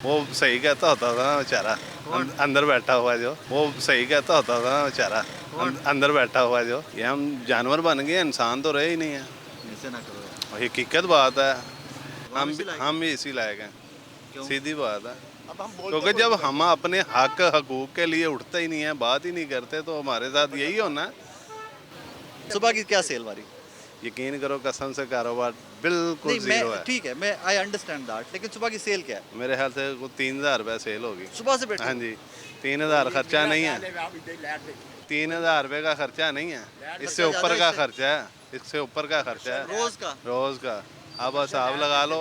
वो सही कहता होता था ना बेचारा, अंदर बैठा हुआ जो, वो सही कहता होता था ना बेचारा, अंदर बैठा हुआ जो। ये हम जानवर बन गए, इंसान तो रहे ही नहीं है। ऐसे ना करो यार। और ये हकीकत बात है। इसी लायक हम भी इसी लायक हैं। क्यों? सीधी बात है। अब हम बोलते क्योंकि जब बोलते हम अपने हक हकूक के लिए उठते ही नहीं है, बात ही नहीं करते, तो हमारे साथ यही होना है। सुबह की क्या सेल मारी? यकीन करो, कसम से कारोबार बिल्कुल नहीं जीरो मैं है। ठीक है, मैं आई अंडरस्टैंड दैट, लेकिन सुबह की सेल क्या है? मेरे ख्याल से वो 3,000 रुपये सेल होगी सुबह से बैठे हाँ हो? जी। 3,000 खर्चा नहीं है, हैं 3,000 रुपये का खर्चा नहीं है, इससे खर्चा ऊपर ज़्यादा का है खर्चा है, इससे ऊपर का खर्चा है रोज का? रोज का। अब हिसाब लगा लो,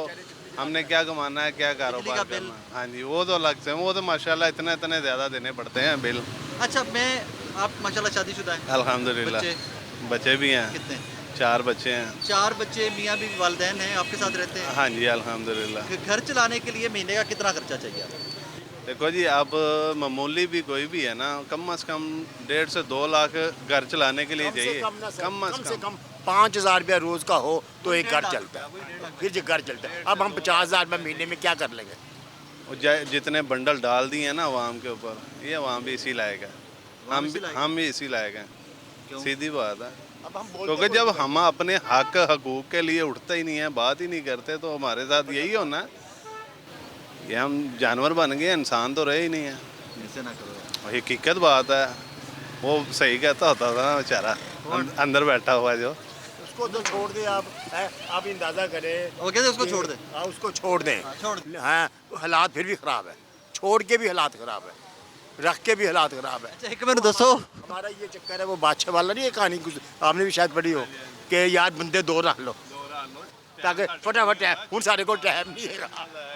हमने क्या कमाना है, क्या कारोबार का बिल? करना है। हाँ जी, वो तो अलग से, वो तो माशाल्लाह इतने इतने ज़्यादा देने पड़ते हैं बिल। अच्छा, मैं आप माशाल्लाह शादीशुदा हैं? अल्हम्दुलिल्लाह। बच्चे बच्चे भी हैं, कितने? 4 बच्चे हैं। 4 बच्चे, मियाँ बीवी वालिदैन हैं, आपके साथ रहते हैं? हाँ जी, अल्हम्दुलिल्लाह। घर चलाने के लिए महीने का कितना खर्चा चाहिए आपको? देखो जी, अब मामूली भी कोई भी है ना, कम से कम 1.5 से 2 लाख घर चलाने के लिए चाहिए। कम से कम 5,000 रुपया रोज का हो तो एक घर चलता है, फिर जो घर चलता है। अब हम 50,000 रुपये महीने में क्या कर लेंगे? जितने बंडल डाल दिए हैं ना अवाम के ऊपर, ये अवाम भी इसी लायक है। हम भी इसी लायक हैं। क्यों? सीधी बात है। अब हम क्योंकि जब हम अपने हक हकूक के लिए उठते ही नहीं है, बात ही नहीं करते, तो हमारे साथ यही होना है। ये हम जानवर बन गए, इंसान तो रहे ही नहीं है। ऐसे ना करो यार। और हकीकत बात है। वो सही कहता होता था ना बेचारा, अंदर बैठा हुआ जो। उसको तो छोड़ दें आप अंदाजा करें। वो कहते उसको छोड़ दे। हाँ, उसको छोड़ दें। छोड़ दे। हाँ, हालात फिर भी ख़राब है, छोड़ के भी हालात ख़राब है, रख के भी हालात ख़राब है। अच्छा, एक मिनट दसो। हमारा ये चक्कर है, वो बादशाह वाला नहीं है कहानी, कुछ आपने भी शायद पढ़ी हो कि यार बंदे दो रख लो ताकि फटाफट हूँ सारे को टाइम नहीं है।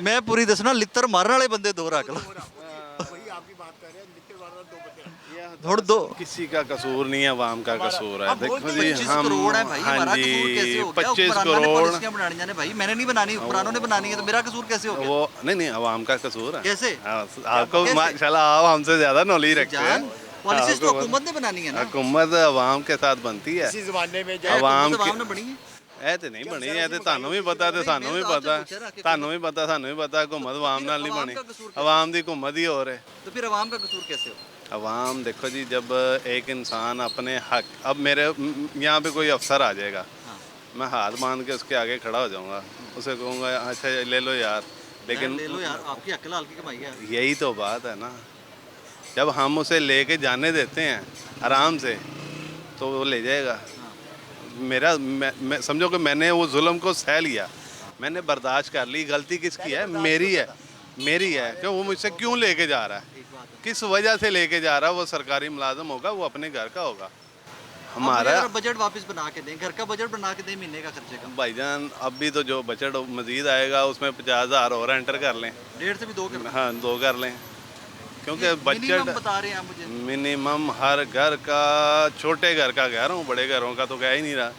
मैं पूरी दसना, लित्तर मारने वाले बंदे 2 रख लो। वही आपकी बात कर रहे हैं, लिखते वाला दो बंदे। थोड़ दो। किसी का कसूर नहीं है, अवाम का कसूर है। हम देखो बोलते जी, 25 हम करोड़ है भाई, हाँ हमारा जी, कसूर कैसे हो गया? 25 हुक्मरानों ने करोड़ पॉलिसियां बनानी है भाई, मैंने नहीं बनानी, हुक्मरानों ने बनानी है, तो मेरा कसूर कैसे हो गया? वो नहीं, अवाम का कसूर है। कैसे? हाँ, आपको कैसे? माशाल्लाह आप हमसे ज्यादा नॉलेज रखते हैं। जान पॉलिसीज तो आपको- हुकूमत ने बनानी है ना। हुकूमत अवाम के साथ बनती है। इसी ज़माने में अवाम हुकूमत की- अवाम ने बनी है। ਇਹ ਤੇ ਨਹੀਂ ਬਣੀ, ਇਹ ਤੇ ਤੁਹਾਨੂੰ ਵੀ ਪਤਾ ਤੇ ਸਾਨੂੰ ਵੀ ਪਤਾ, ਤੁਹਾਨੂੰ ਵੀ ਪਤਾ ਸਾਨੂੰ ਵੀ ਪਤਾ, हुकूमत अवाम नाल नहीं बनी, अवाम दी हुकूमत ही हो रहे। तो फिर अवाम का कसूर कैसे हो? अवाम देखो जी, जब एक इंसान अपने हक, अब मेरे यहाँ पे कोई अफसर आ जाएगा, हाँ। मैं हाथ बांध के उसके आगे खड़ा हो जाऊँगा, उसे कहूँगा अच्छा ले लो यार, लेकिन ले लो यार, आपकी अक्ल हल्की कमाई है। यही तो बात है ना। जब हम उसे लेके जाने देते हैं आराम से, तो वो ले जाएगा। मैं समझो कि मैंने वो जुल्म को सह लिया, मैंने बर्दाश्त कर ली, गलती किसकी है? मेरी है, मेरी है। क्यों वो मुझसे क्यों लेके जा रहा है, एक बात है। किस वजह से लेके जा रहा है? वो सरकारी मुलाजम होगा, वो अपने घर का होगा। हमारा हमारा बजट वापस बना के दें, घर का बजट बना के दें, महीने का खर्चे का। भाईजान, अब भी तो जो बजट मजीद आएगा उसमें 50,000 और एंटर कर लें। 1.5 से भी 2 कर। हाँ, 2 कर लें, क्योंकि मिनिमम बजट बता रहे हैं आप मुझे। मिनिमम हर घर का, छोटे घर का कह रहा हूँ, बड़े घरों का तो कह ही नहीं रहा।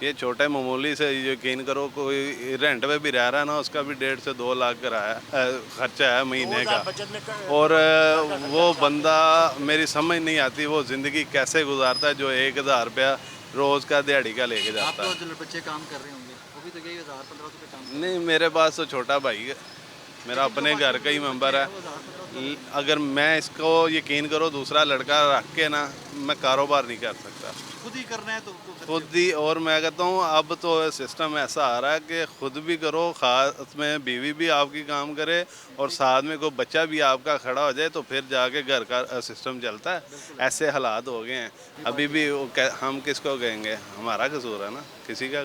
ये छोटे मामूली से यकीन करो, कोई रेंट पे भी रह रहा है ना, उसका भी 1.5 से 2 लाख खर्चा है महीने का। और वो बंदा, मेरी समझ नहीं आती वो ज़िंदगी कैसे गुजारता है जो 1,000 रुपया रोज़ का दिहाड़ी का लेके आप जाता तो है। जो बच्चे काम कर रहे होंगे, वो भी तो यही 1,000-1,500 रुपये काम नहीं, मेरे पास तो छोटा भाई है, मेरा अपने घर का ही मेंबर है। अगर मैं इसको यकीन करो दूसरा लड़का रख के ना, मैं कारोबार नहीं कर सकता खुद ही करना है तो खुद ही। और मैं कहता हूँ अब तो सिस्टम ऐसा आ रहा है कि खुद भी करो, खास में बीवी भी आपकी काम करे, और साथ में कोई बच्चा भी आपका खड़ा हो जाए, तो फिर जाके घर का सिस्टम चलता है। ऐसे हालात हो गए हैं अभी भी। हम किसको कहेंगे? हमारा कसूर है ना, किसी का